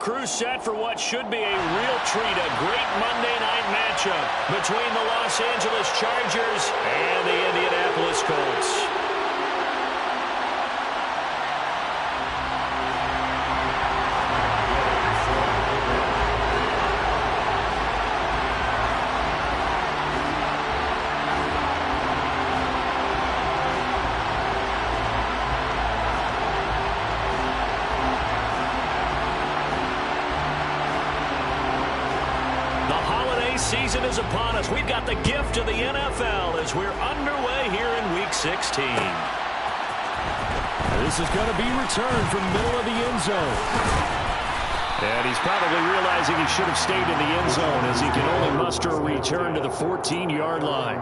Crew set for what should be a real treat, a great Monday night matchup between the Los Angeles Chargers and the Indianapolis Colts. Season is upon us. We've got the gift of the NFL as we're underway here in Week 16. This is going to be returned from middle of the end zone. And he's probably realizing he should have stayed in the end zone as he can only muster a return to the 14-yard line.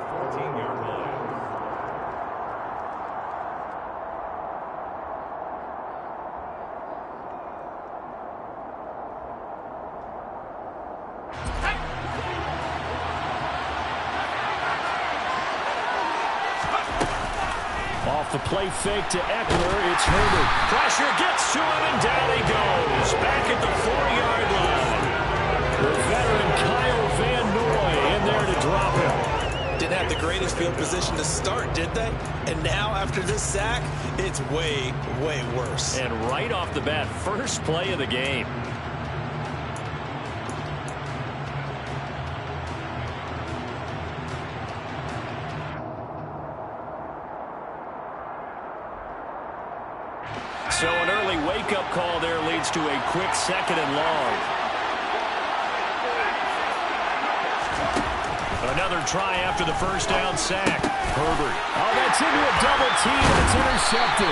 Off the play fake to Eckler, it's Herbert. Pressure gets to him, and down he goes. Back at the 4-yard line. The veteran Kyle Van Noy in there to drop him. Didn't have the greatest field position to start, did they? And now, after this sack, it's way, way worse. And right off the bat, first play of the game. So an early wake-up call there leads to a quick 2nd and long. Another try after the first down sack. Herbert. Oh, that's into a double team. That's intercepted.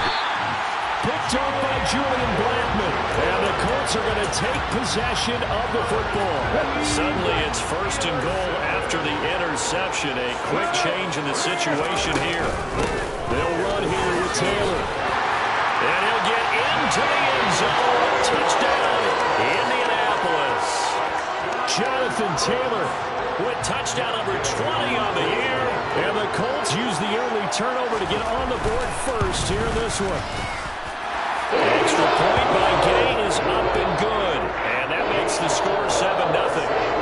Picked off by Julian Blackmon. And the Colts are going to take possession of the football. Suddenly it's 1st and goal after the interception. A quick change in the situation here. They'll run here with Taylor. And he'll get into the end zone. Touchdown, Indianapolis. Jonathan Taylor with touchdown number 20 on the year. And the Colts use the early turnover to get on the board first here in this one. Extra point by Gay is up and good. And that makes the score 7-0.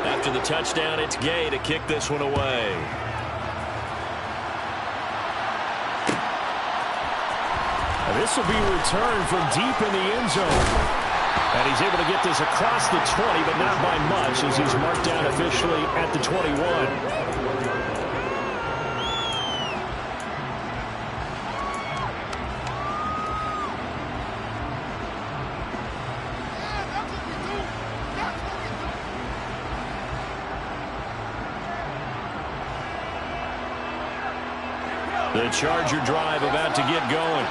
After the touchdown, it's Gay to kick this one away. And this will be returned from deep in the end zone. And he's able to get this across the 20, but not by much as he's marked down officially at the 21. The Charger drive about to get going.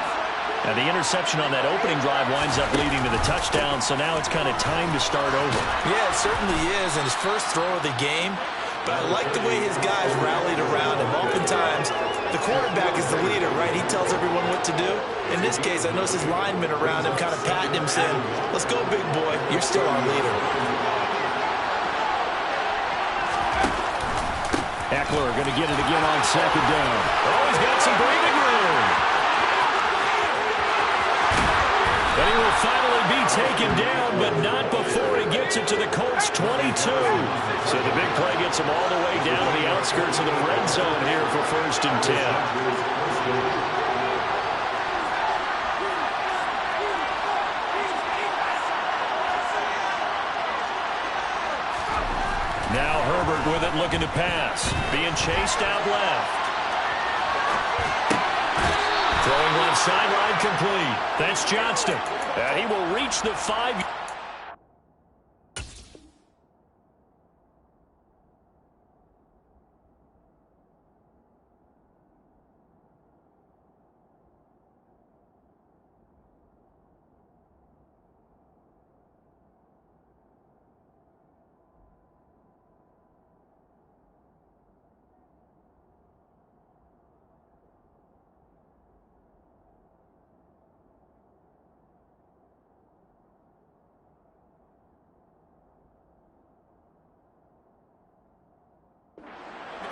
And the interception on that opening drive winds up leading to the touchdown, so now it's kind of time to start over. Yeah, it certainly is, and his first throw of the game. But I like the way his guys rallied around him. Oftentimes, the quarterback is the leader, right? He tells everyone what to do. In this case, I noticed his linemen around him kind of patting him, saying, "Let's go, big boy. You're still our leader." Eckler going to get it again on 2nd down. Oh, he's got some breathing room. And he will finally be taken down, but not before he gets it to the Colts 22. So the big play gets him all the way down to the outskirts of the red zone here for 1st and 10. Now Herbert with it, looking to pass. Being chased out left. Throwing left sideline complete. That's Johnston. And he will reach the 5.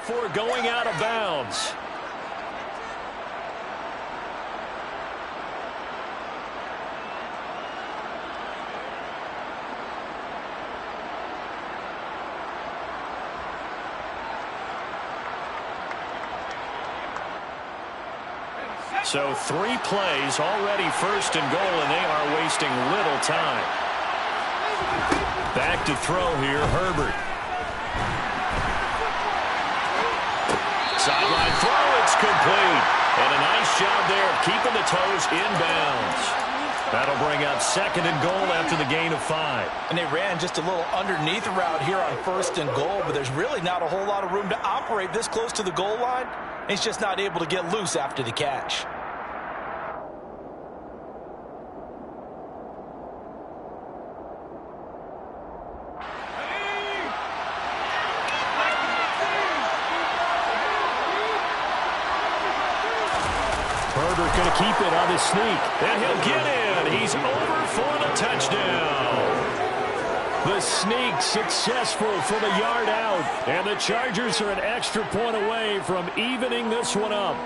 for going out of bounds. So 3 plays already, first and goal, and they are wasting little time. Back to throw here, Herbert. Sideline throw, it's complete. And a nice job there of keeping the toes inbounds. That'll bring up second and goal after the gain of 5. And they ran just a little underneath route here on first and goal, but there's really not a whole lot of room to operate this close to the goal line. He's just not able to get loose after the catch. Herbert going to keep it on his sneak. And he'll get in. He's over for the touchdown. The sneak successful from a yard out. And the Chargers are an extra point away from evening this one up.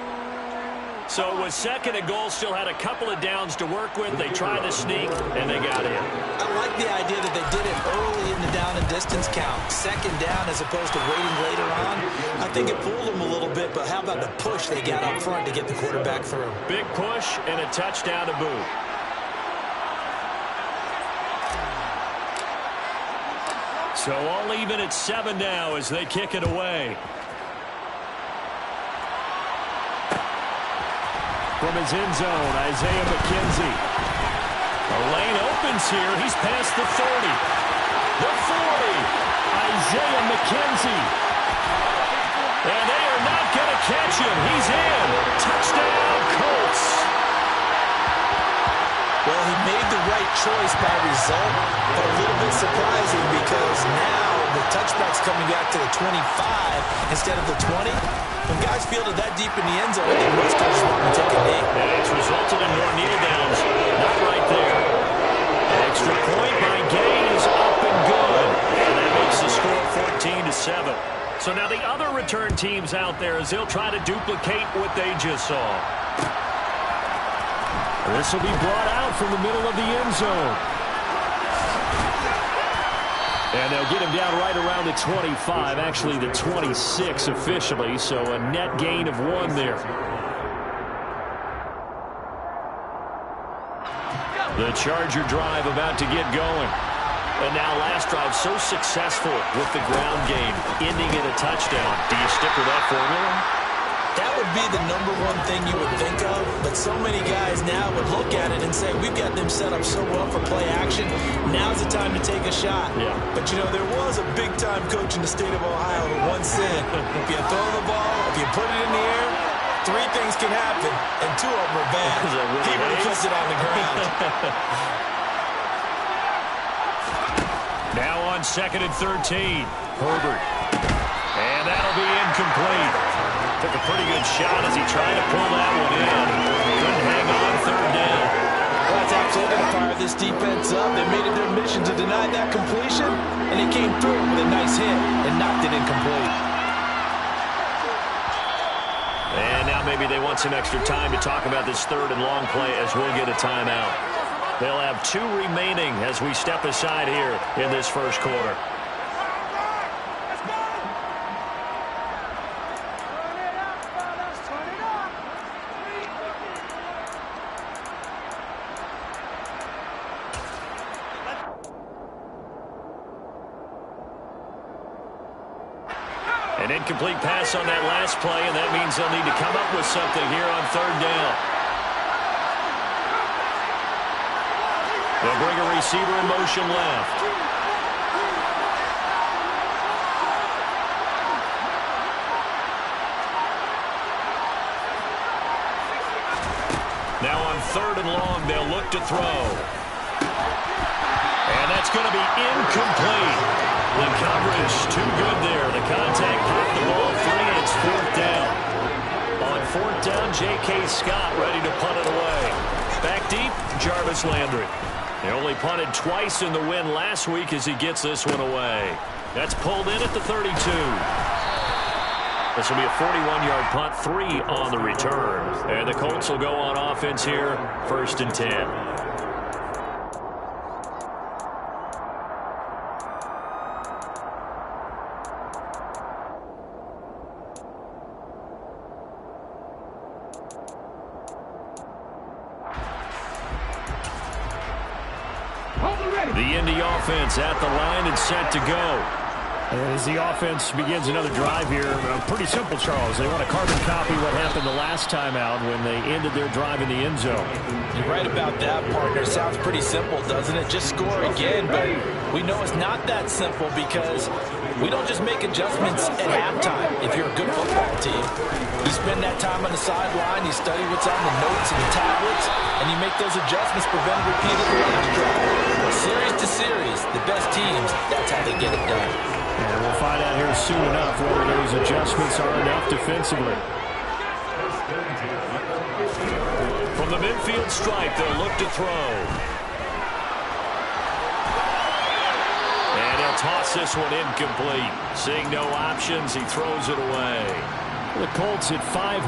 So it was second and goal, still had a couple of downs to work with. They tried to sneak, and they got in. I like the idea that they did it early in the down and distance count. Second down as opposed to waiting later on. I think it fooled them a little bit, but how about the push they got up front to get the quarterback through? Big push and a touchdown to boot. So all even at 7 now as they kick it away. From his end zone, Isaiah McKenzie. The lane opens here. He's past the 30. The 40. Isaiah McKenzie. And they are not going to catch him. He's in. Touchdown, Colts. Well, he made the right choice by result, but a little bit surprising because now the touchback's coming back to the 25 instead of the 20. When guys field it that deep in the end zone, they must have just want to take a knee. And it's resulted in more kneel downs. Not right there. An extra point by Gay is up and good. And that makes the score 14-7. So now the other return teams out there as they'll try to duplicate what they just saw. This will be brought out from the middle of the end zone. And they'll get him down right around the 25, actually the 26 officially, so a net gain of 1 there. The Charger drive about to get going. And now last drive so successful with the ground game, ending in a touchdown. Do you stick with that formula? That would be the #1 thing you would think of, but so many guys now would look at it and say, we've got them set up so well for play action. Now's the time to take a shot. Yeah. But, you know, there was a big-time coach in the state of Ohio who once said, if you throw the ball, if you put it in the air, 3 things can happen, and 2 of them are bad. He would have kept it on the ground. Now on 2nd and 13, Herbert. And that'll be incomplete. Took a pretty good shot as he tried to pull that one in. Couldn't hang on 3rd down. Well, it's absolutely going to fire this defense up. They made it their mission to deny that completion, and they came through with a nice hit and knocked it incomplete. And now maybe they want some extra time to talk about this 3rd and long play as we'll get a timeout. They'll have 2 remaining as we step aside here in this first quarter. An incomplete pass on that last play, and that means they'll need to come up with something here on 3rd down. They'll bring a receiver in motion left. Now on 3rd and long, they'll look to throw. And that's going to be incomplete. The coverage too good there. The contact popped the ball free, and it's 4th down. On 4th down, J.K. Scott ready to punt it away. Back deep, Jarvis Landry. He only punted twice in the win last week as he gets this one away. That's pulled in at the 32. This will be a 41-yard punt, 3 on the return. And the Colts will go on offense here, 1st and 10. The Indy offense at the line and set to go. As the offense begins another drive here, pretty simple, Charles. They want to carbon copy what happened the last time out when they ended their drive in the end zone. You're right about that, partner. Sounds pretty simple, doesn't it? Just score again, but we know it's not that simple because we don't just make adjustments at halftime if you're a good football team. You spend that time on the sideline, you study what's on the notes and the tablets, and you make those adjustments, prevent repeat of the last drive. Well, series to series, the best teams, that's how they get it done. And we'll find out here soon enough whether those adjustments are enough defensively. From the midfield stripe, they'll look to throw. And he'll toss this one incomplete. Seeing no options, he throws it away. The Colts at 500,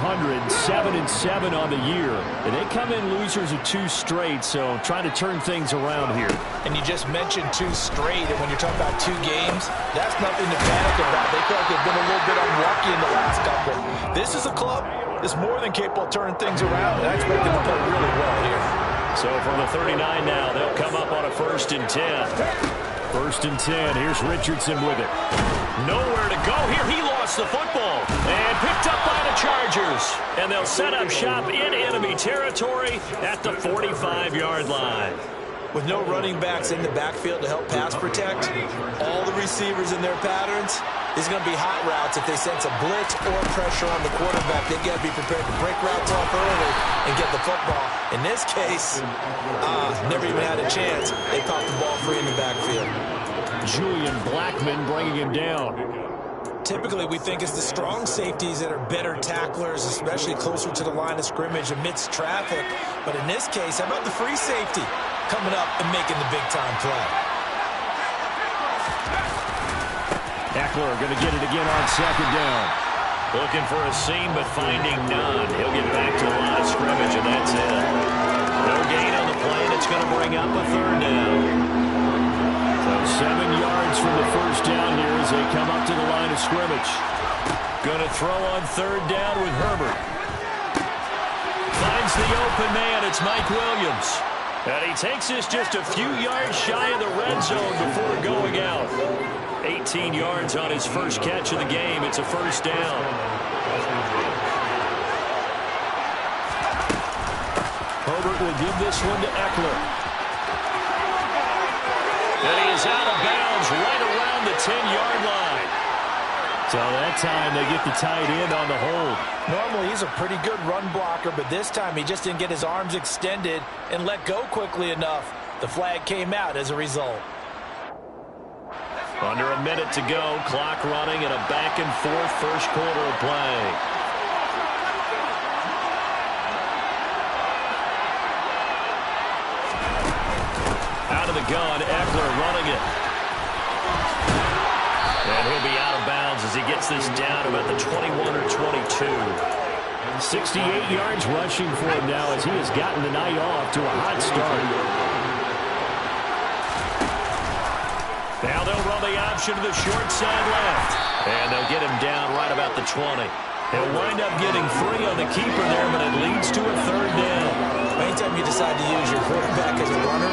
7-7 on the year. And they come in losers of 2 straight, so trying to turn things around here. And you just mentioned 2 straight, and when you're talking about 2 games, that's nothing to panic about. They feel like they've been a little bit unlucky in the last couple. This is a club that's more than capable of turning things around, and I expect them to play really well here. So from the 39 now, they'll come up on a 1st and 10. 1st and 10. Here's Richardson with it. Nowhere to go here. He lost the football and picked up by the Chargers. And they'll set up shop in enemy territory at the 45-yard line. With no running backs in the backfield to help pass protect, all the receivers in their patterns, there's going to be hot routes if they sense a blitz or pressure on the quarterback. They've got to be prepared to break routes off early and get the football. In this case, never even had a chance. They popped the ball free in the backfield. Julian Blackman bringing him down. Typically, we think it's the strong safeties that are better tacklers, especially closer to the line of scrimmage amidst traffic. But in this case, how about the free safety coming up and making the big-time play? Eckler going to get it again on 2nd down. Looking for a seam, but finding none. He'll get back to the line of scrimmage, and that's it. No gain on the play, and it's going to bring up a 3rd down. So 7 yards from the 1st down here as they come up to the line of scrimmage. Going to throw on 3rd down with Herbert. Finds the open man. It's Mike Williams. And he takes this just a few yards shy of the red zone before going out. 18 yards on his first catch of the game. It's a 1st down. Herbert will give this one to Eckler. And he is out of bounds right around the 10-yard line. So that time they get the tight end on the hold. Normally he's a pretty good run blocker, but this time he just didn't get his arms extended and let go quickly enough. The flag came out as a result. Under a minute to go, clock running in a back-and-forth first quarter of play. Out of the gun, Eckler running it. And he'll be out of bounds as he gets this down about the 21 or 22. 68 yards rushing for him now as he has gotten the night off to a hot start. Now they'll run the option to the short side left. And they'll get him down right about the 20. He'll wind up getting 3 on the keeper there, but it leads to a 3rd down. Anytime you decide to use your quarterback as a runner,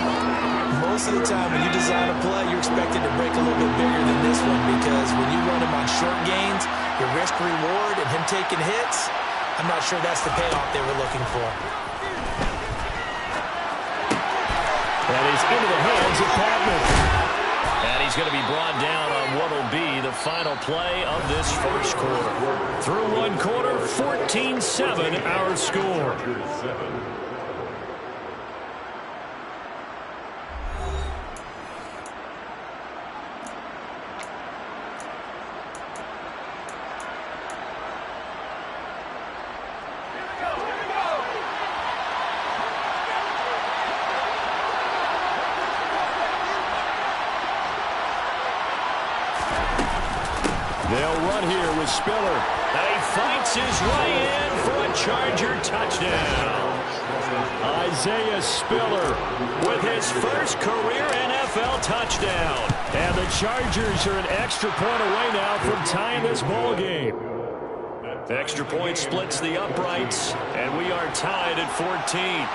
most of the time when you design a play, you're expected to break a little bit bigger than this one because when you run him on short gains, your risk-reward and him taking hits, I'm not sure that's the payoff they were looking for. That is into the hands of Patman. And he's going to be brought down on what will be the final play of this first quarter. Through 1 quarter, 14-7 our score. They'll front here with Spiller. And he fights his way in for a Charger touchdown. Isaiah Spiller With his first career NFL touchdown. And the Chargers are an extra point away now from tying this ball game. Extra point splits the uprights, and we are tied at 14.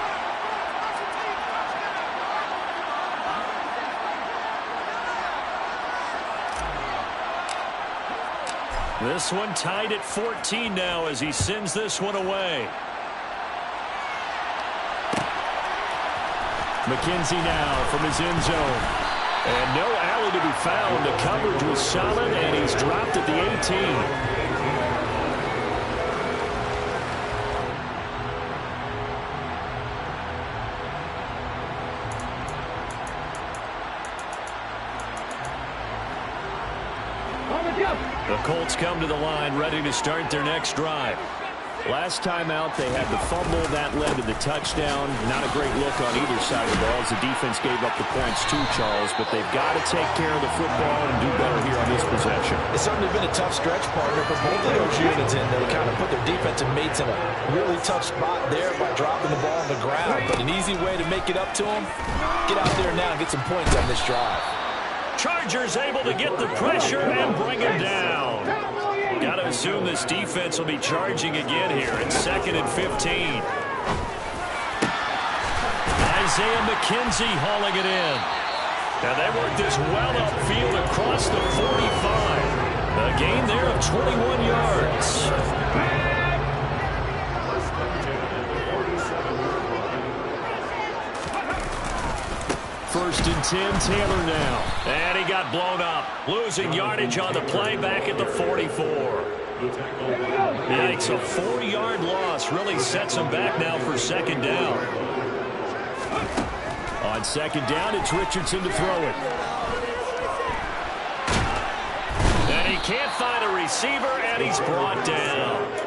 This one tied at 14 now as he sends this one away. McKenzie now from his end zone. And no alley to be found. The coverage was solid, and he's dropped at the 18. The Colts come to the line ready to start their next drive. Last time out, they had the fumble that led to the touchdown. Not a great look on either side of the ball as the defense gave up the points too, Charles. But they've got to take care of the football and do better here on this possession. It's certainly been a tough stretch, partner, for both of those units, and they kind of put their defensive mates in a really tough spot there by dropping the ball on the ground. But an easy way to make it up to them, get out there now and get some points on this drive. Chargers able to get the pressure and bring him down. Got to assume this defense will be charging again here at 2nd and 15. Isaiah McKenzie hauling it in. Now they work this well upfield across the 45. A gain there of 21 yards. 1st and 10, Taylor now. And he got blown up. Losing yardage on the play back at the 44. Yikes, a 4-yard loss really sets him back now for 2nd down. On 2nd down, it's Richardson to throw it. And he can't find a receiver, and he's brought down.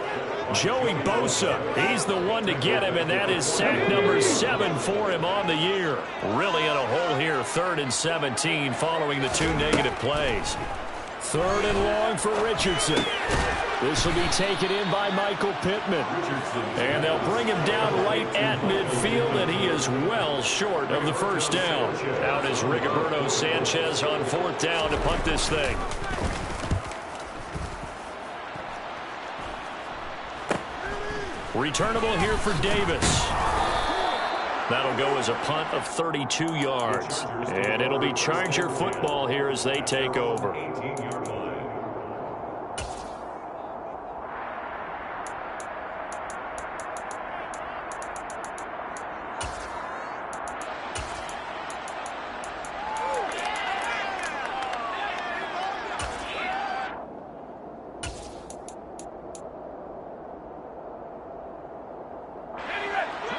Joey Bosa, he's the one to get him, and that is sack number 7 for him on the year. Really in a hole here, 3rd and 17 following the 2 negative plays. 3rd and long for Richardson. This will be taken in by Michael Pittman. And they'll bring him down right at midfield, and he is well short of the 1st down. Out is Rigoberto Sanchez on 4th down to punt this thing. Returnable here for Davis. That'll go as a punt of 32 yards. And it'll be Charger football here as they take over.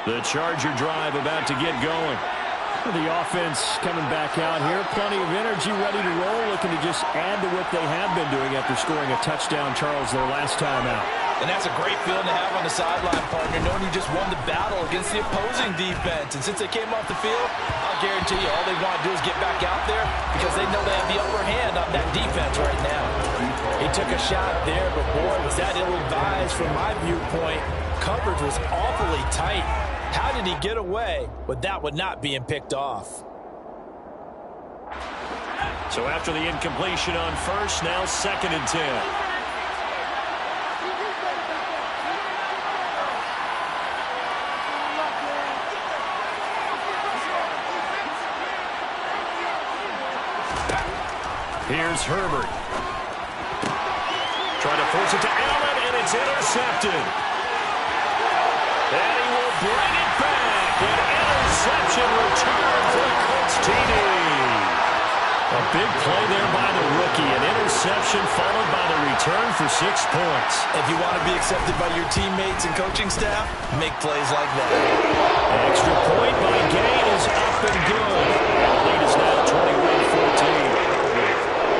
The Charger drive about to get going. The offense coming back out here. Plenty of energy, ready to roll, looking to just add to what they have been doing after scoring a touchdown, Charles, their last time out. And that's a great feeling to have on the sideline, partner, knowing you just won the battle against the opposing defense. And since they came off the field, I'll guarantee you all they want to do is get back out there because they know they have the upper hand on that defense right now. He took a shot there, but boy, was that ill-advised from my viewpoint. Coverage was awfully tight. How did he get away with that one not being picked off? So after the incompletion on 1st, now 2nd and 10. Here's Herbert. Trying to force it to Allen, and it's intercepted. And he will bring it back. An interception return for the Colts TD. A big play there by the rookie. An interception followed by the return for 6 points. If you want to be accepted by your teammates and coaching staff, make plays like that. Extra point by Gain is up and good. The lead is now 21-14.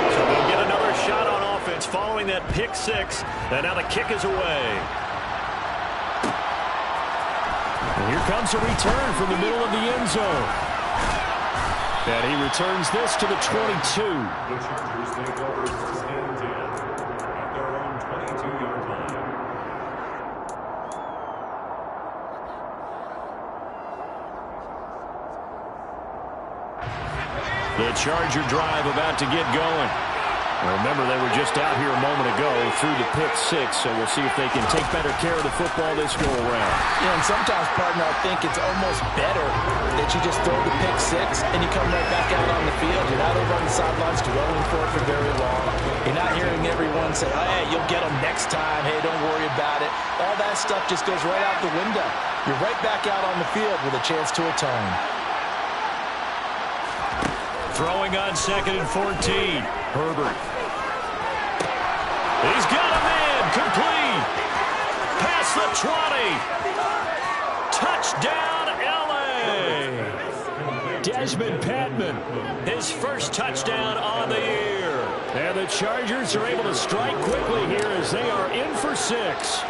So they'll get another shot on offense following that pick 6. And now the kick is away. And here comes a return from the middle of the end zone. And he returns this to the 22. The Charger drive about to get going. Remember, they were just out here a moment ago through the pick six, so we'll see if they can take better care of the football this go-around. Yeah, and sometimes, partner, I think it's almost better that you just throw the pick six and you come right back out on the field. You're not over on the sidelines dwelling for it for very long. You're not hearing everyone say, oh, hey, you'll get them next time. Hey, don't worry about it. All that stuff just goes right out the window. You're right back out on the field with a chance to atone. Throwing on 2nd and 14. Herbert. He's got a man. Complete. Past the 20. Touchdown, L.A. Desmond Patman, his first touchdown on the year. And the Chargers are able to strike quickly here as they are in for 6.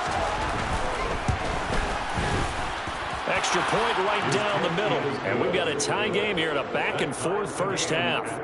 Extra point right down the middle. And we've got a tie game here in a back-and-forth first half.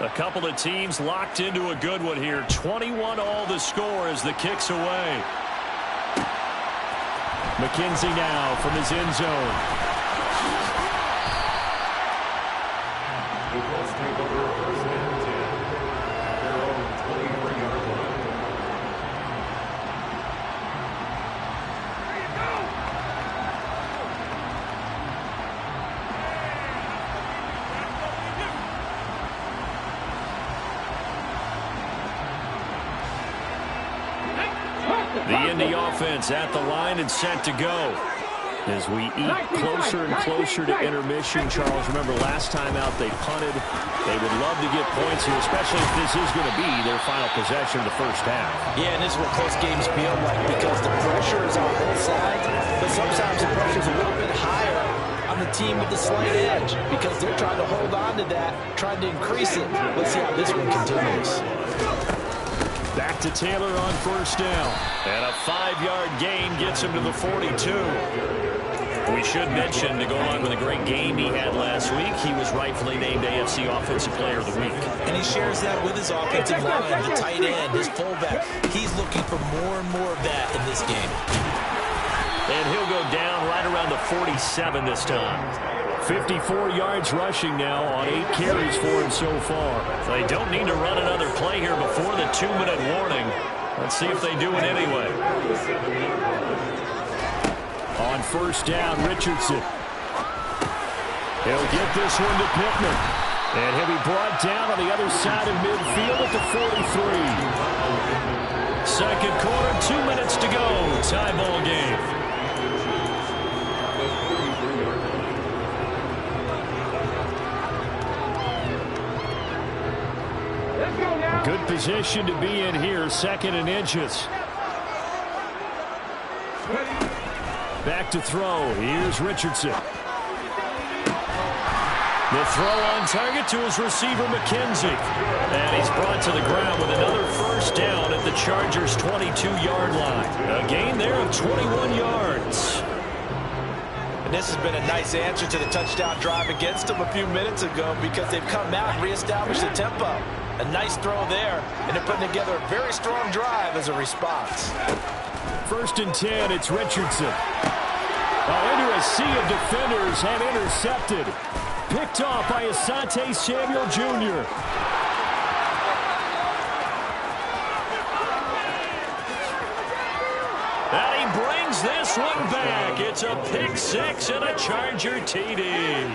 A couple of teams locked into a good one here. 21 all the score as the kick's away. McKenzie now from his end zone. The Indy offense at the line and set to go. As we eat closer and closer to intermission, Charles, remember last time out they punted. They would love to get points here, especially if this is going to be their final possession of the first half. Yeah, and this is what close games feel like because the pressure is on both sides, but sometimes the pressure is a little bit higher on the team with the slight edge because they're trying to hold on to that, trying to increase it. Let's see how this one continues. Back to Taylor on first down. And a 5-yard gain gets him to the 42. We should mention, to go along with a great game he had last week, he was rightfully named AFC Offensive Player of the Week. And he shares that with his offensive line, the tight end, his fullback. He's looking for more and more of that in this game. And he'll go down right around the 47 this time. 54 yards rushing now on 8 carries for him so far. So they don't need to run another play here before the 2-minute warning. Let's see if they do it anyway. On first down, Richardson. He'll get this one to Pittman. And he'll be brought down on the other side of midfield at the 43. Second quarter, 2 minutes to go. Tie ball game. Good position to be in here, 2nd and inches. Back to throw. Here's Richardson. The throw on target to his receiver, McKenzie. And he's brought to the ground with another first down at the Chargers' 22-yard line. A gain there of 21 yards. And this has been a nice answer to the touchdown drive against them a few minutes ago because they've come out and reestablished the tempo. A nice throw there, and they're putting together a very strong drive as a response. 1st and 10, it's Richardson. Into a sea of defenders and intercepted. Picked off by Asante Samuel Jr. And he brings this one back. It's a pick 6 and a Charger TD.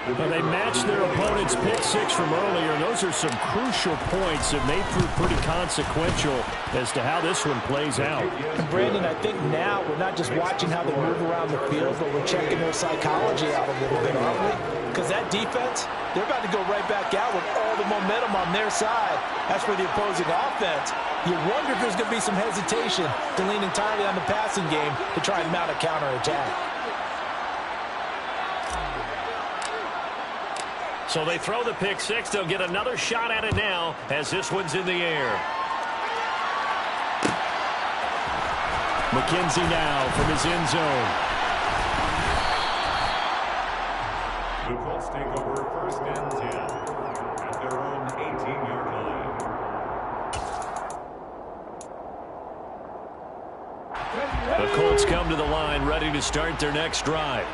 Well, they matched their opponent's pick 6 from earlier, and those are some crucial points that may prove pretty consequential as to how this one plays out. And Brandon, I think now we're not just watching how they move around the field, but we're checking their psychology out a little bit, aren't we? Because that defense, they're about to go right back out with all the momentum on their side. As for the opposing offense, you wonder if there's going to be some hesitation to lean entirely on the passing game to try and mount a counterattack. So they throw the pick six. They'll get another shot at it now as this one's in the air. McKenzie now from his end zone. The Colts take over first and 10 at their own 18-yard line. The Colts come to the line ready to start their next drive.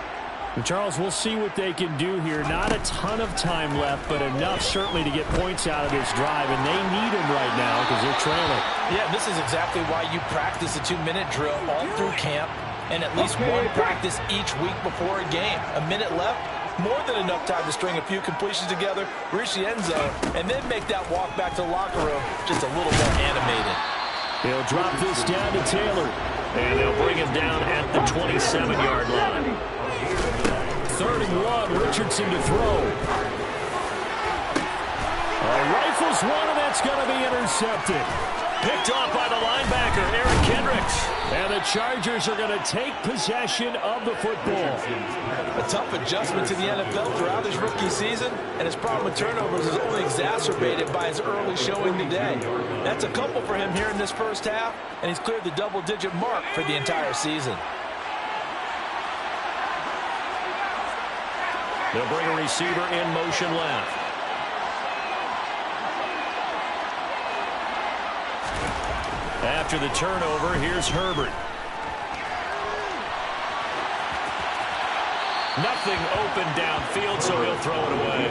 And Charles, we'll see what they can do here. Not a ton of time left, but enough certainly to get points out of this drive, and they need them right now because they're trailing. Yeah, this is exactly why you practice a 2-minute drill all through camp and at least one practice each week before a game. A minute left, more than enough time to string a few completions together, reach the end zone, and then make that walk back to the locker room just a little more animated. They'll drop this down to Taylor. And they'll bring him down at the 27-yard line. 3rd and 1, Richardson to throw. Rifles one, and that's going to be intercepted. Picked off by the linebacker, Eric Kendricks. And the Chargers are going to take possession of the football. A tough adjustment to the NFL throughout his rookie season, and his problem with turnovers is only exacerbated by his early showing today. That's a couple for him here in this first half, and he's cleared the double-digit mark for the entire season. They'll bring a receiver in motion left. After the turnover, here's Herbert. Nothing open downfield, so he'll throw it away.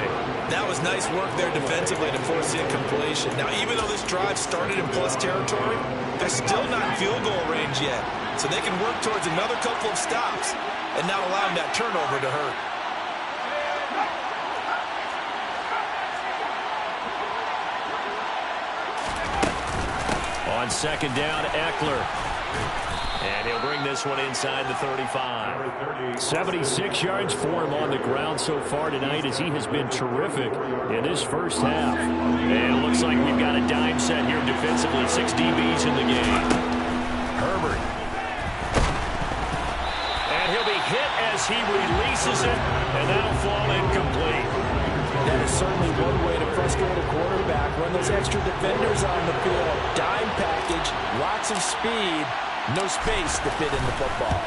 That was nice work there defensively to force the incompletion. Now, even though this drive started in plus territory, they're still not in field goal range yet. So they can work towards another couple of stops and not allowing that turnover to hurt. On 2nd down, Eckler. And he'll bring this one inside the 35. 76 yards for him on the ground so far tonight as he has been terrific in this first half. And it looks like we've got a dime set here defensively. 6 DBs in the game. Herbert. And he'll be hit as he releases it, and that'll fall incomplete. That is certainly one way to frustrate a quarterback. Run those extra defenders on the field. Dime package, lots of speed, no space to fit in the football.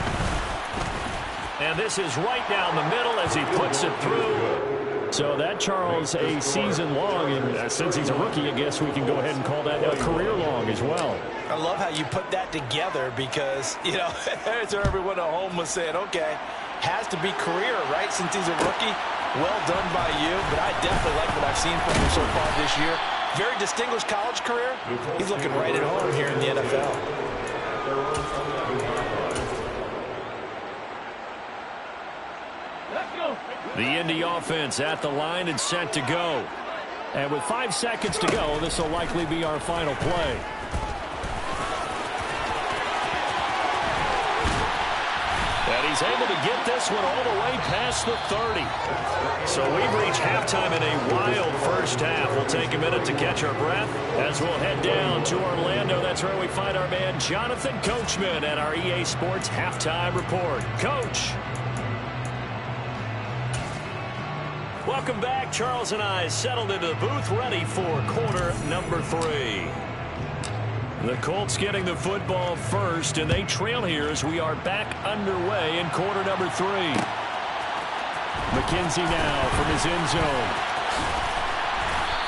And this is right down the middle as he puts it through. So that, Charles, a season long, and since he's a rookie, I guess we can go ahead and call that a career long as well. I love how you put that together because, you know, there's everyone at home was saying, okay, has to be career, right, since he's a rookie. Well done by you, but I definitely like what I've seen from him so far this year. Very distinguished college career. He's looking right at home here in the NFL. The Indy offense at the line and set to go. And with 5 seconds to go, this will likely be our final play. And he's able to get this one all the way past the 30. So we've reached halftime in a wild first half. We'll take a minute to catch our breath as we'll head down to Orlando. That's where we find our man Jonathan Coachman at our EA Sports Halftime Report. Coach. Welcome back. Charles and I settled into the booth ready for quarter number 3. The Colts getting the football first, and they trail here as we are back underway in quarter number 3. McKenzie now from his end zone.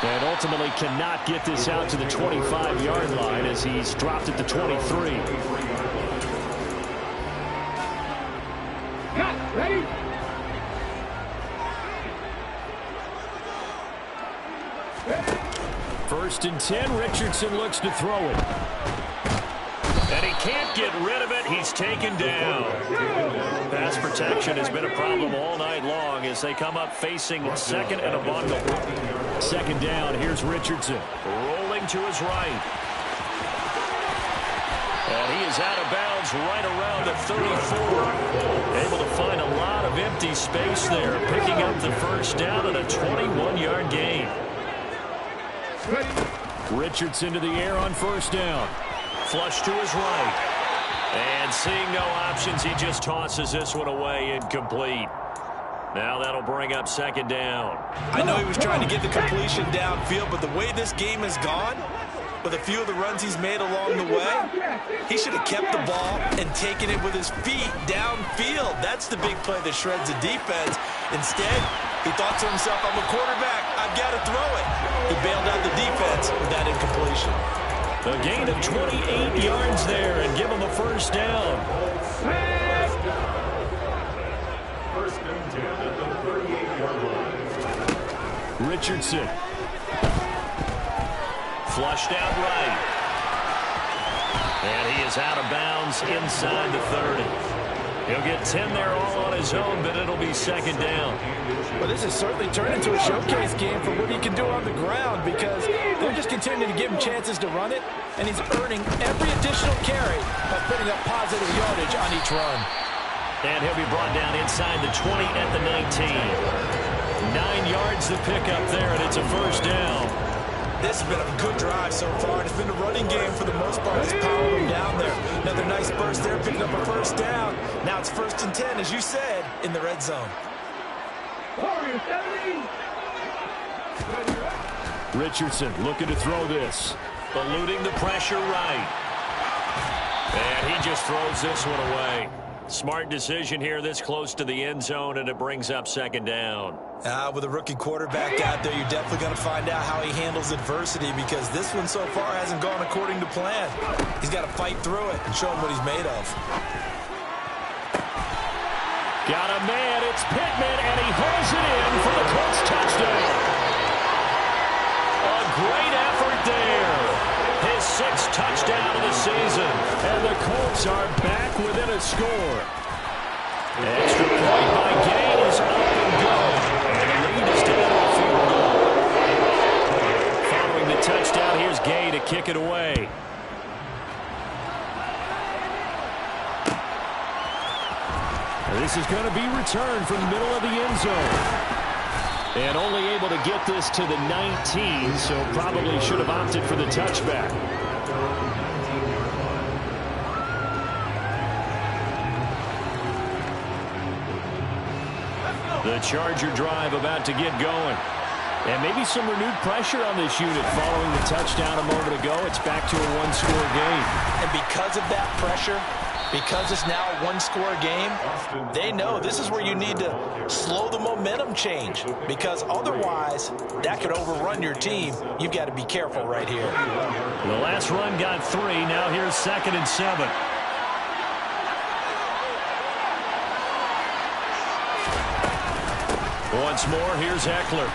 And ultimately cannot get this out to the 25-yard line as he's dropped at the 23. Ready? First and 10, Richardson looks to throw it. And he can't get rid of it. He's taken down. Pass protection has been a problem all night long as they come up facing second and a bundle. 2nd down, here's Richardson. Rolling to his right. And he is out of bounds right around the 34. Able to find a lot of empty space there, picking up the first down and a 21-yard gain. Richardson to the air on 1st down. Flush to his right. And seeing no options, he just tosses this one away incomplete. Now that'll bring up second down. I know he was trying to get the completion downfield, but the way this game has gone, with a few of the runs he's made along the way, he should have kept the ball and taken it with his feet downfield. That's the big play that shreds the defense. Instead, he thought to himself, I'm a quarterback, I've got to throw it. He bailed out the defense with that incompletion. A gain of 28 yards there and give him a first down. First and 10 at the 38-yard line. Richardson. Flushed out right. And he is out of bounds inside the 30. He'll get 10 there all on his own, but it'll be second down. Well, this has certainly turned into a showcase game for what he can do on the ground, because they're just continuing to give him chances to run it, and he's earning every additional carry by putting up positive yardage on each run. And he'll be brought down inside the 20 at the 19. 9 yards to pick up there, and it's a first down. This has been a good drive so far, and it's been a running game for the most part. It's powered them down there. Another nice burst there, picking up a first down. Now it's first and 10, as you said, in the red zone. Richardson looking to throw this. Eluding the pressure right. And he just throws this one away. Smart decision here this close to the end zone, and it brings up second down. With a rookie quarterback out there, you're definitely going to find out how he handles adversity, because this one so far hasn't gone according to plan. He's got to fight through it and show him what he's made of. Got a man, it's Pittman, and he holds it in for the Colts touchdown. A great effort there. His 6th touchdown of the season. And the Colts are back within a score. Extra point by Gay is up and good. And the lead is down to a field goal. Following the touchdown, here's Gay to kick it away. This is going to be returned from the middle of the end zone. And only able to get this to the 19, so probably should have opted for the touchback. The Charger drive about to get going. And maybe some renewed pressure on this unit following the touchdown a moment ago. It's back to a one-score game. And because of that pressure, because it's now a one-score game, they know this is where you need to slow the momentum change, because otherwise that could overrun your team. You've got to be careful right here. The last run got 3. Now here's 2nd and 7. Once more, here's Eckler.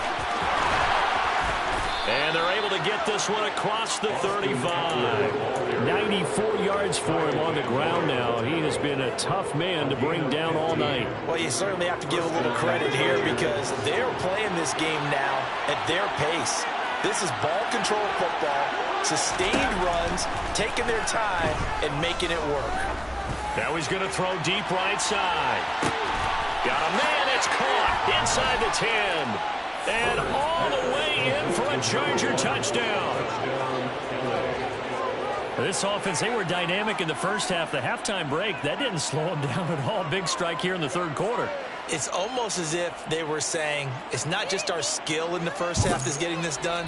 And they're able to get this one across the 35. 94 yards for him on the ground now. He has been a tough man to bring down all night. Well, you certainly have to give a little credit here, because they're playing this game now at their pace. This is ball control football, sustained runs, taking their time and making it work. Now he's going to throw deep right side. Got a man, it's caught inside the 10. And all the way in for a Charger touchdown. This offense, they were dynamic in the first half. The halftime break, that didn't slow them down at all. Big strike here in the third quarter. It's almost as if they were saying, it's not just our skill in the first half that's getting this done,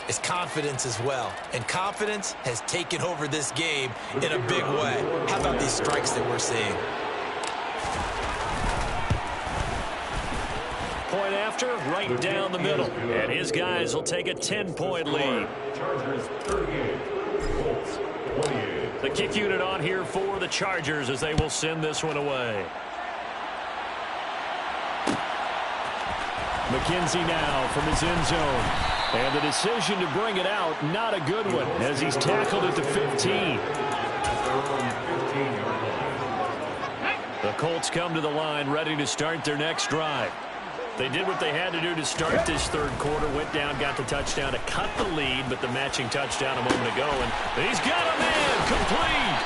it's confidence as well. And confidence has taken over this game in a big way. How about these strikes that we're seeing? Point after, right down the middle. And his guys will take a 10-point lead. Chargers 38, Colts 28. The kick unit on here for the Chargers as they will send this one away. McKenzie now from his end zone. And the decision to bring it out, not a good one, as he's tackled at the 15. The Colts come to the line ready to start their next drive. They did what they had to do to start this third quarter, went down, got the touchdown to cut the lead, but the matching touchdown a moment ago, and he's got a man, complete.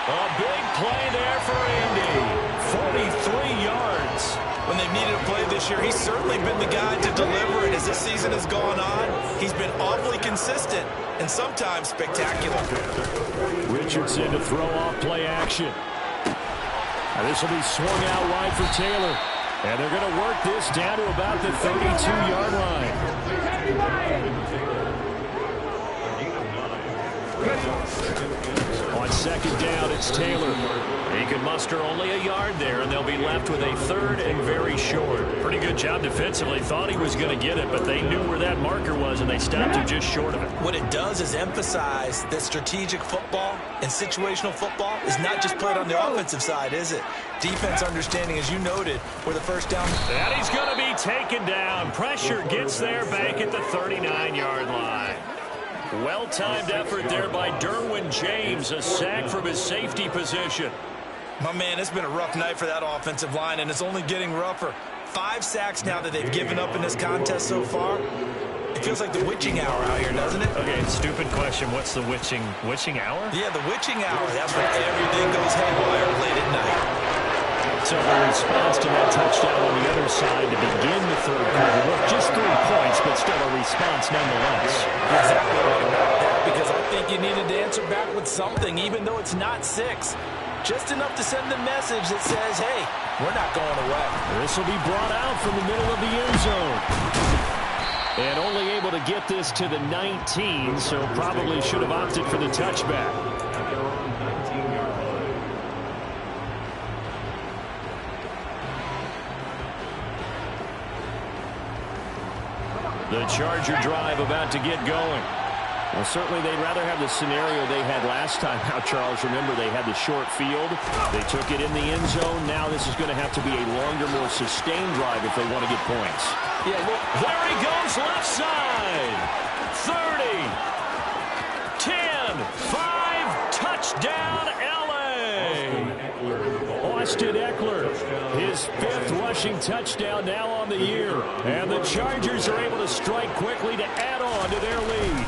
A big play there for Andy, 43 yards. When they've needed a play this year, he's certainly been the guy to deliver, and as this season has gone on, he's been awfully consistent and sometimes spectacular. Richardson to throw off play action. Now this will be swung out wide for Taylor. And they're going to work this down to about the 32-yard line. On second down, it's Taylor. He can muster only a yard there, and they'll be left with a third and very short. Pretty good job defensively. Thought he was going to get it, but they knew where that marker was, and they stopped him just short of it. What it does is emphasize that strategic football and situational football is not just played on the offensive side, is it? Defense understanding, as you noted, where the first down. And he's going to be taken down. Pressure gets there back at the 39-yard line. Well-timed effort there by Derwin James, a sack from his safety position. My man, it's been a rough night for that offensive line, and it's only getting rougher. 5 sacks now that they've given up in this contest so far. It feels like the witching hour out here, doesn't it? Okay, stupid question. What's the witching hour? Yeah, the witching hour. That's when everything goes haywire late at night. So the response to that touchdown on the other side to begin the third quarter. Look, just 3 points, but still a response nonetheless. Exactly right about that, because I think you needed to answer back with something, even though it's not 6. Just enough to send the message that says, hey, we're not going away. This will be brought out from the middle of the end zone. And only able to get this to the 19, so probably should have opted for the touchback. The Charger drive about to get going. Well, certainly they'd rather have the scenario they had last time. Now, Charles, remember, they had the short field. They took it in the end zone. Now this is going to have to be a longer, more sustained drive if they want to get points. Yeah, look, there he goes left side. 30, 10, 5, touchdown, L.A. Austin Eckler, his 5th rushing touchdown now on the year. And the Chargers are able to strike quickly to add on to their lead.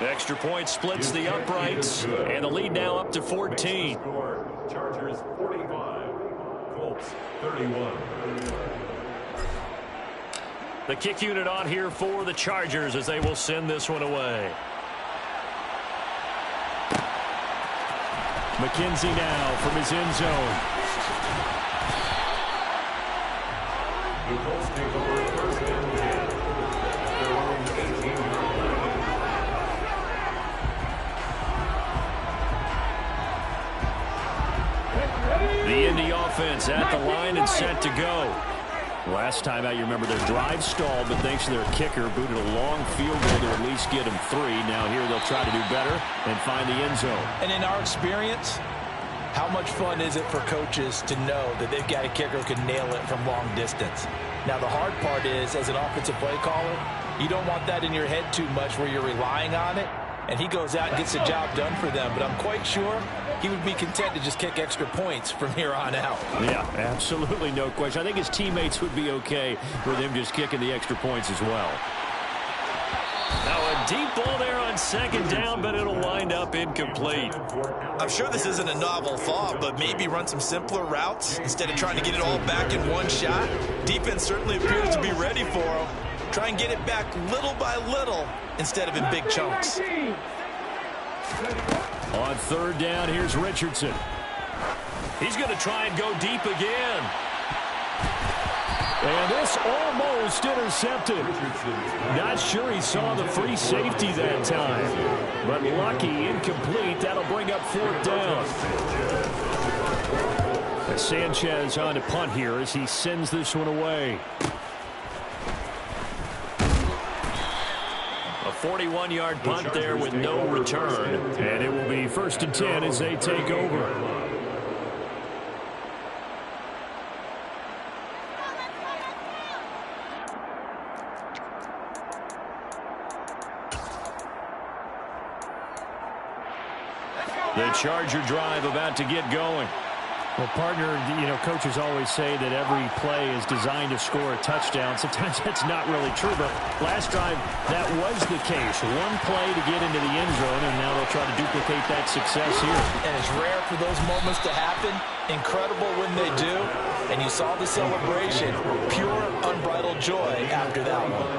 Extra point splits the uprights, and the lead now up to 14. Chargers 45, Colts 31. The kick unit on here for the Chargers as they will send this one away. McKenzie now from his end zone. The Colts take over first and 10. Their own 18-yard line. The Indy offense at the line and set to go. Last time out, you remember their drive stalled, but thanks to their kicker, booted a long field goal to at least get them 3. Now here they'll try to do better and find the end zone. And in our experience, how much fun is it for coaches to know that they've got a kicker who can nail it from long distance? Now, the hard part is, as an offensive play caller, you don't want that in your head too much where you're relying on it, and he goes out and gets the job done for them. But I'm quite sure he would be content to just kick extra points from here on out. Yeah, absolutely no question. I think his teammates would be okay with him just kicking the extra points as well. Now a deep ball there on second down, but it'll wind up incomplete. I'm sure this isn't a novel thought, but maybe run some simpler routes instead of trying to get it all back in one shot. Defense certainly appears to be ready for him. Try and get it back little by little instead of in big chunks. On third down, here's Richardson. He's going to try and go deep again. And this almost intercepted. Not sure he saw the free safety that time. But lucky, incomplete. That'll bring up 4th down. Sanchez on to punt here as he sends this one away. A 41-yard punt there with no return. And it will be 1st and 10 as they take over. The Charger drive about to get going. Well, partner, coaches always say that every play is designed to score a touchdown. Sometimes that's not really true, but last drive, that was the case. One play to get into the end zone, and now they'll try to duplicate that success here. And it's rare for those moments to happen. Incredible when they do. And you saw the celebration. Pure, unbridled joy after that one.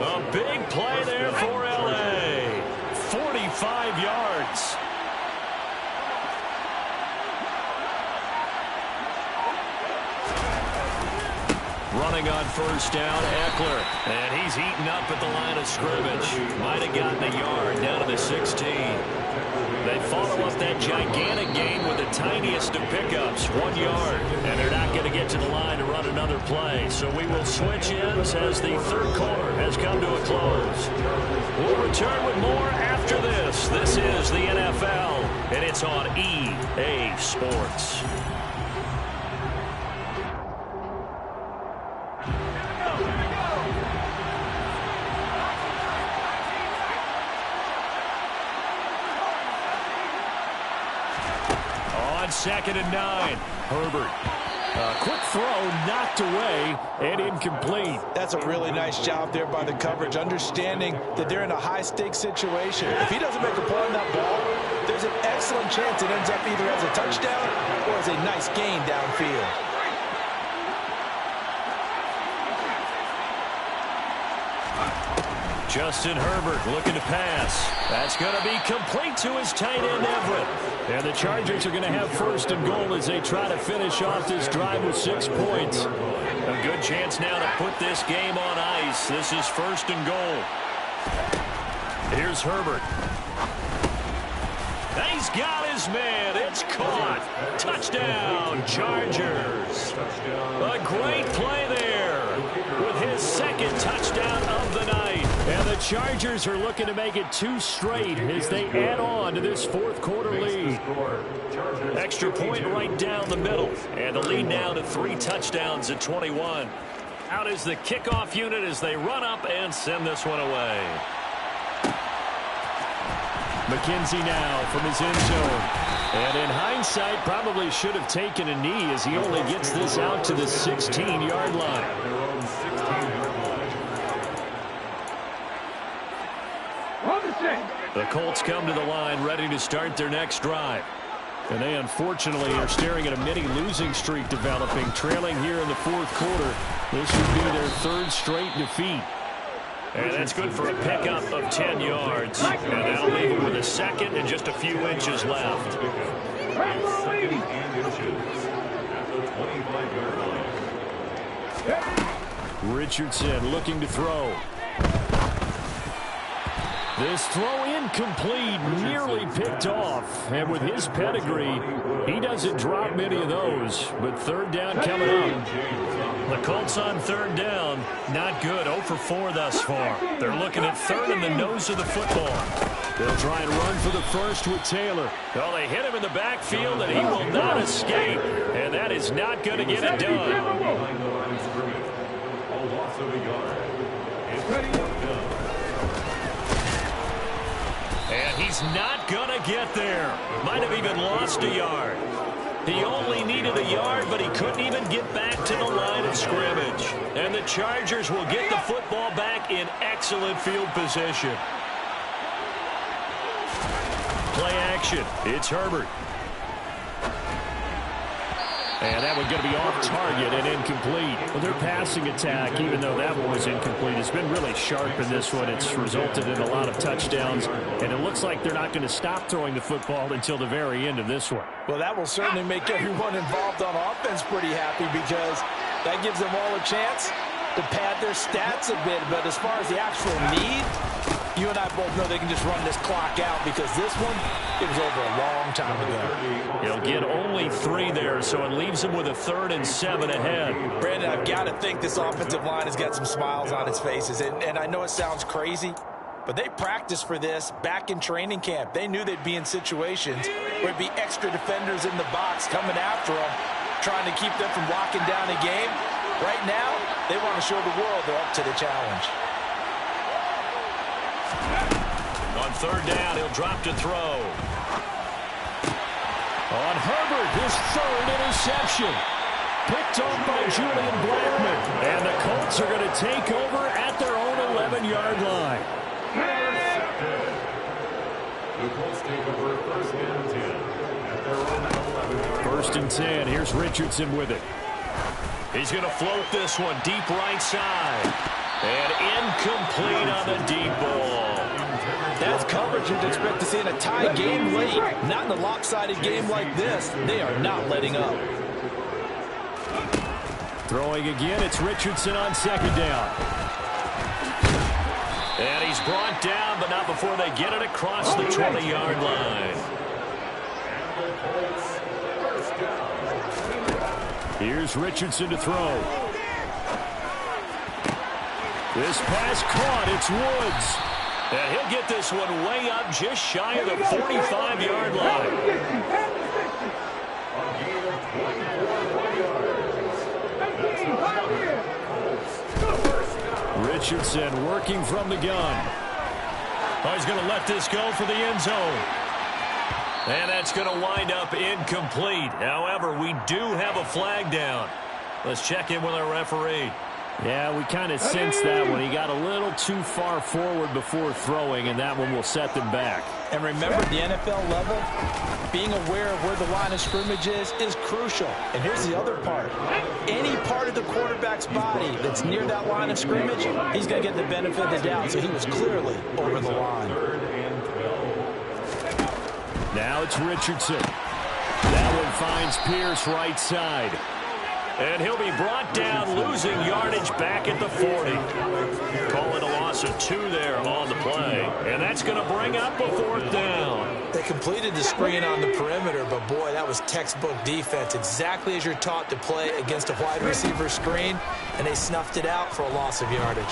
A big play there for L.A. 45 yards. Running on first down, Eckler. And he's eaten up at the line of scrimmage. Might have gotten a yard down to the 16. They follow up that gigantic gain with the tiniest of pickups, 1 yard. And they're not going to get to the line to run another play. So we will switch ends as the third quarter has come to a close. We'll return with more after this. This is the NFL, and it's on EA Sports. Second and 9. Herbert. Quick throw, knocked away, and incomplete. That's a really nice job there by the coverage, understanding that they're in a high-stakes situation. If he doesn't make a play on that ball, there's an excellent chance it ends up either as a touchdown or as a nice gain downfield. Justin Herbert looking to pass. That's going to be complete to his tight end, Everett. And the Chargers are going to have first and goal as they try to finish off this drive with 6 points. A good chance now to put this game on ice. This is first and goal. Here's Herbert. He's got his man. It's caught. Touchdown, Chargers. A great play there with his second touchdown of the night. And the Chargers are looking to make it 2 straight as they add on to this fourth quarter lead. Extra point right down the middle. And the lead now to 3 touchdowns at 21. Out is the kickoff unit as they run up and send this one away. McKenzie now from his end zone. And in hindsight, probably should have taken a knee as he only gets this out to the 16-yard line. The Colts come to the line ready to start their next drive. And they unfortunately are staring at a mini losing streak developing, trailing here in the fourth quarter. This would be their 3rd straight defeat. And that's good for a pickup of 10 yards. And that'll leave them with a second and just a few inches left. Second and inches at the 25-yard line. Richardson looking to throw. This throw incomplete, nearly picked off. And with his pedigree, he doesn't drop many of those. But third down coming up. The Colts on third down, not good, 0 for 4 thus far. They're looking at third in the nose of the football. They'll try and run for the first with Taylor. Well, they hit him in the backfield, and he will not escape. And that is not going to get it done. A loss of a yard. It's ready. And he's not going to get there. Might have even lost a yard. He only needed a yard, but he couldn't even get back to the line of scrimmage. And the Chargers will get the football back in excellent field position. Play action. It's Herbert. And that one going to be off target and incomplete. Well, their passing attack, even though that one was incomplete, has been really sharp in this one. It's resulted in a lot of touchdowns, and it looks like they're not going to stop throwing the football until the very end of this one. Well, that will certainly make everyone involved on offense pretty happy because that gives them all a chance to pad their stats a bit. But as far as the actual need, you and I both know they can just run this clock out because this one, it was over a long time ago. He'll get only 3 there, so it leaves him with a 3rd and 7 ahead. Brandon, I've got to think this offensive line has got some smiles on its faces. And I know it sounds crazy, but they practiced for this back in training camp. They knew they'd be in situations where it'd be extra defenders in the box coming after them, trying to keep them from locking down a game. Right now, they want to show the world they're up to the challenge. On third down, he'll drop to throw. On Herbert, his 3rd interception. Picked off by Julian Blackmon. And the Colts are going to take over at their own 11-yard line. The Colts take over 1st and 10 at their own 11. 1st and 10. Here's Richardson with it. He's going to float this one deep right side. And incomplete on the deep ball. That's coverage you'd expect to see in a tie game late. Not in a lopsided game like this. They are not letting up. Throwing again, it's Richardson on second down. And he's brought down, but not before they get it across the 20-yard line. Here's Richardson to throw. This pass caught. It's Woods. And he'll get this one way up just shy of the 45-yard line. Richardson working from the gun. Oh, he's going to let this go for the end zone. And that's going to wind up incomplete. However, we do have a flag down. Let's check in with our referee. Yeah, we kind of sensed that when he got a little too far forward before throwing, and that one will set them back. And remember, at the NFL level, being aware of where the line of scrimmage is crucial. And here's the other part. Any part of the quarterback's body that's near that line of scrimmage, he's going to get the benefit of the doubt. So he was clearly over the line. Now it's Richardson. That one finds Pierce right side. And he'll be brought down, losing yardage back at the 40. Calling a loss of 2 there on the play. And that's going to bring up a 4th down. They completed the screen on the perimeter, but boy, that was textbook defense. Exactly as you're taught to play against a wide receiver screen, and they snuffed it out for a loss of yardage.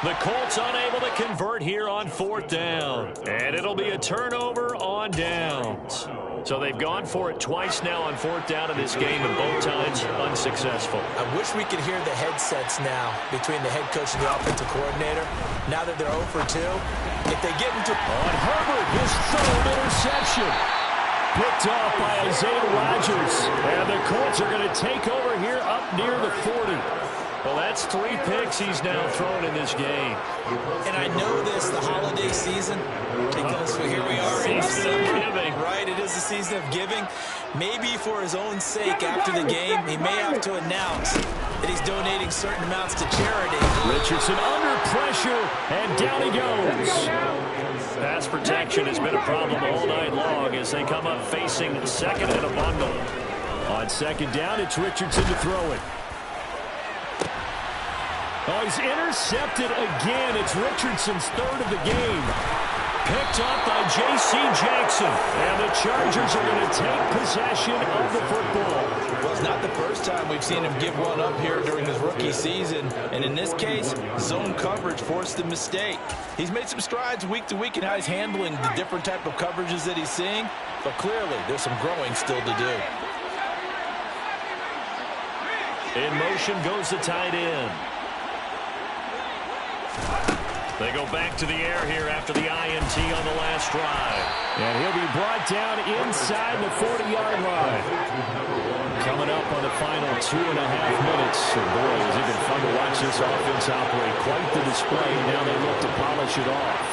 The Colts unable to convert here on 4th down. And it'll be a turnover on downs. So they've gone for it twice now on 4th down in this game, and both times unsuccessful. I wish we could hear the headsets now between the head coach and the offensive coordinator. Now that they're 0 for 2, if they get into... On Herbert, his 3rd interception. Picked off by Isaiah Rodgers. And the Colts are going to take over here up near the 40. Well, that's 3 picks he's now thrown in this game. And I know this, the holiday season, because here we are in December, right? It is the season of giving. Maybe for his own sake after the game, he may have to announce that he's donating certain amounts to charity. Richardson under pressure, and down he goes. Pass protection has been a problem all night long as they come up facing 2nd and a bundle. On 2nd down, it's Richardson to throw it. Oh, he's intercepted again. It's Richardson's 3rd of the game. Picked up by J.C. Jackson. And the Chargers are going to take possession of the football. Well, it's not the first time we've seen him give one up here during his rookie season. And in this case, zone coverage forced the mistake. He's made some strides week to week in how he's handling the different type of coverages that he's seeing. But clearly, there's some growing still to do. In motion goes the tight end. They go back to the air here after the INT on the last drive. And he'll be brought down inside the 40-yard line. Coming up on the final 2.5 minutes. And boy, is it been fun to watch this offense operate. Quite the display. Now they look to polish it off.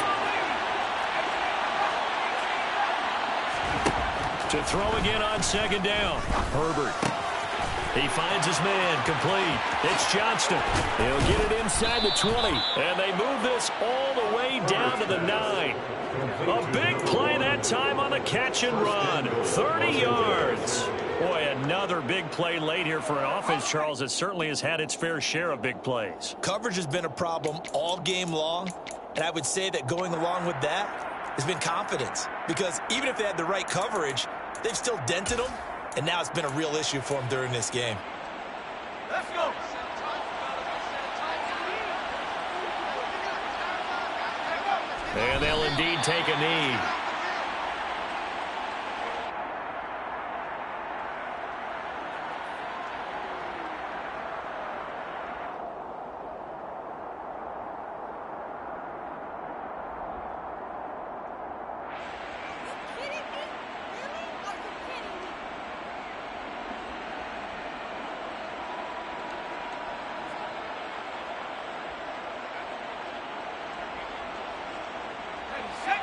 To throw again on 2nd down. Herbert. He finds his man, complete. It's Johnston. He'll get it inside the 20. And they move this all the way down to the 9. A big play that time on the catch and run. 30 yards. Boy, another big play late here for an offense, Charles, that certainly has had its fair share of big plays. Coverage has been a problem all game long. And I would say that going along with that has been confidence. Because even if they had the right coverage, they've still dented them. And now it's been a real issue for him during this game. Let's go. And they'll indeed take a knee.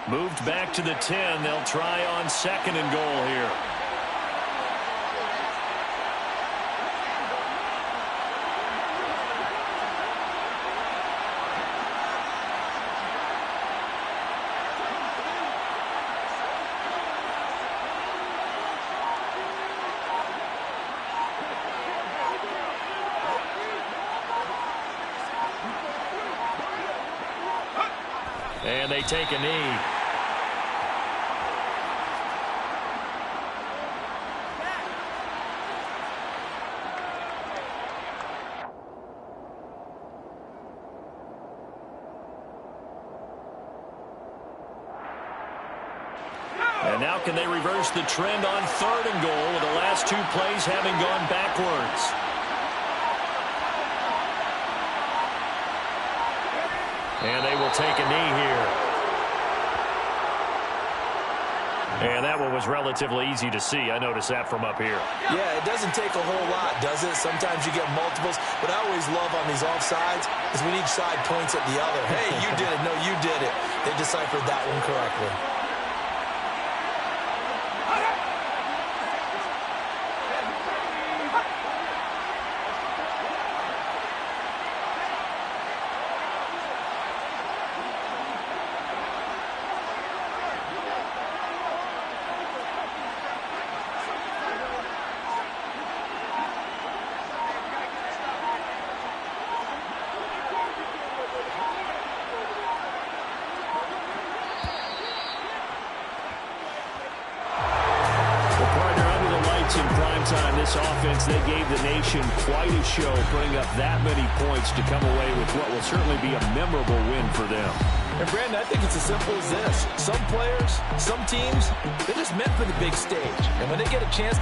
Moved back to the 10. They'll try on 2nd and goal here. And they take a knee. And now can they reverse the trend on 3rd and goal with the last 2 plays having gone backwards? And they will take a knee here. And that one was relatively easy to see. I noticed that from up here. Yeah, it doesn't take a whole lot, does it? Sometimes you get multiples. What I always love on these offsides is when each side points at the other. Hey, you did it. No, you did it. They deciphered that one correctly. In prime time, this offense, they gave the nation quite a show, putting up that many points to come away with what will certainly be a memorable win for them. And Brandon, I think it's as simple as this. Some players, some teams, they're just meant for the big stage. And when they get a chance